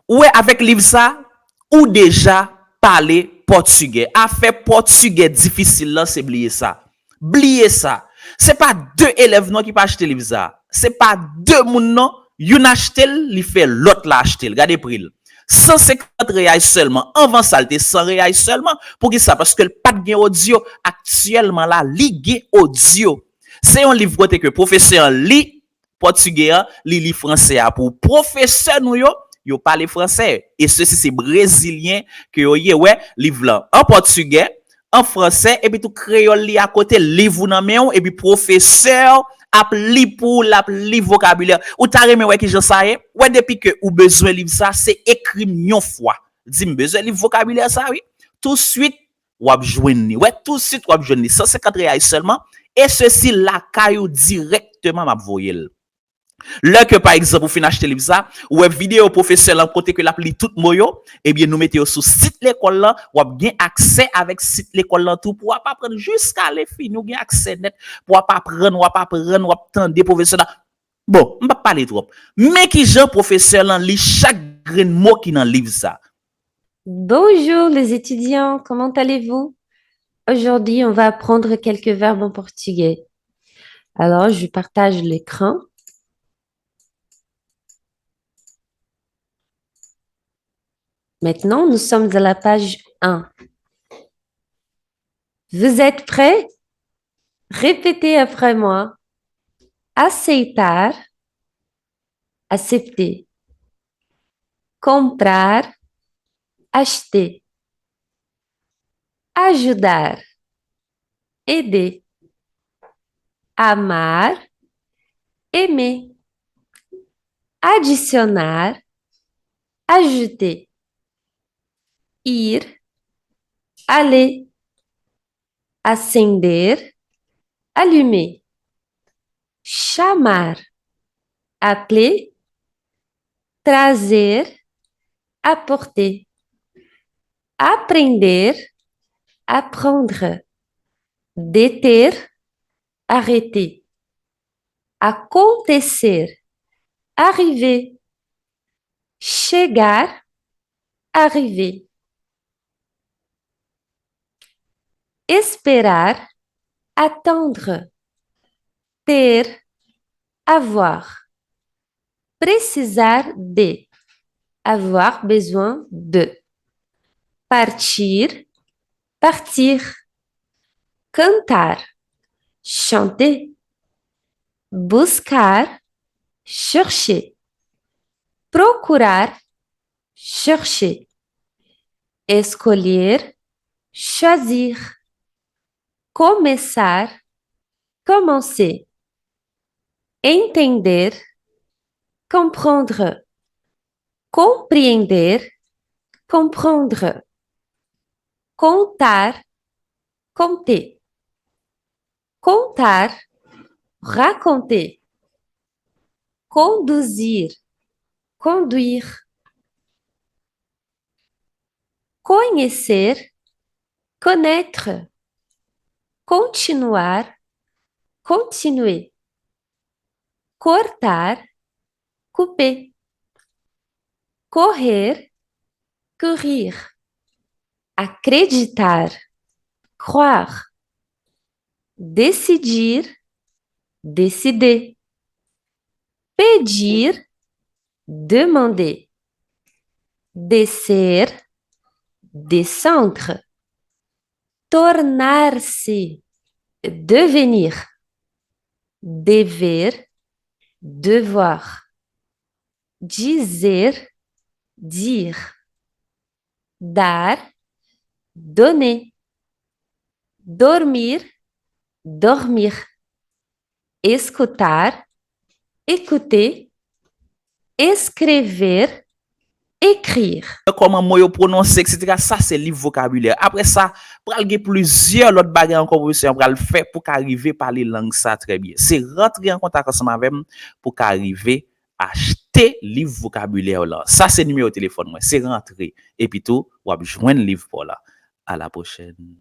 Ouais, avec livre ça, ou déjà parler portugais. A fait portugais difficile là, c'est oublier ça. Oublier ça. C'est pas deux élèves non qui pas acheter livre ça. C'est pas deux moun non, yon acheter, li fait l'autre la acheter. Regardez prix. 150 reais seulement. Avant ça, c'était 100 reais seulement. Pour qui ça? Parce que le pas de gain audio actuellement là, ligue audio. C'est un livre que professeur lit portugais, li français pour professeur nous yo parle français et ceci c'est brésilien que yo ouais livre là en portugais, en français et puis tout créole li à côté livre nan men et puis professeur ap li pour la li vocabulaire ou ta remè ouais qui j'en ça ouais depuis que ou besoin livre ça c'est écrit une fois dis besoin livre vocabulaire ça oui tout de suite ou ap joindre ouais tout de suite ou ap joindre 150 reais seulement et ceci la caillou directement m'a voyel. Là que par exemple vous finissez acheter livre ça ou vidéo professeur en côté que l'appli tout moyo et bien nous mettez sur site l'école là ou bien accès avec site l'école là tout pour pas prendre jusqu'à les filles nous gain accès net pour pas prendre ou pas prendre ou attendre professeur là. Bon, on va pas parler trop. Mais qui Jean professeur là lit chaque grain mot qui dans livre ça. Bonjour les étudiants, comment allez-vous? Aujourd'hui, on va apprendre quelques verbes en portugais. Alors, je partage l'écran. Maintenant, nous sommes à la page 1. Vous êtes prêts? Répétez après moi. Aceitar, accepter. Comprar, acheter. Ajudar, aider. Amar, aimer. Adicionar, ajouter. Ir, aller. Acender, allumer. Chamar, appeler. Trazer, apporter. Aprender, apprendre. Deter, arrêter. Acontecer, arriver. Chegar, arriver. Esperar, attendre. Ter, avoir. Precisar de, avoir besoin de. Partir, partir. Cantar, chanter. Buscar, chercher. Procurar, chercher. Escolher, choisir. Começar, commencer. Entender, comprendre. Compreender, comprendre. Contar, compter. Contar, raconter. Conduzir, conduire. Conhecer, connaître. Continuar, continuer. Cortar, couper. Correr, courir. Acreditar, croire. Decidir, décider. Pedir, demander. Descer, descendre. Tornar-se, devenir. Dever, devoir. Dizer, dire. Dar, donner. Dormir, dormir. Escutar, écouter. Escrever, écrire. Comment moi yo prononcer etc. Ça c'est livre vocabulaire. Après ça, pral gen plusieurs autres bagages encore professeur pral faire pour qu'arriver parler langue ça très bien. C'est rentrer en contact ensemble avec pour qu'arriver acheter livre vocabulaire là. Ça c'est numéro de téléphone moi, c'est rentrer et puis tout ou joindre livre pour là. À la prochaine.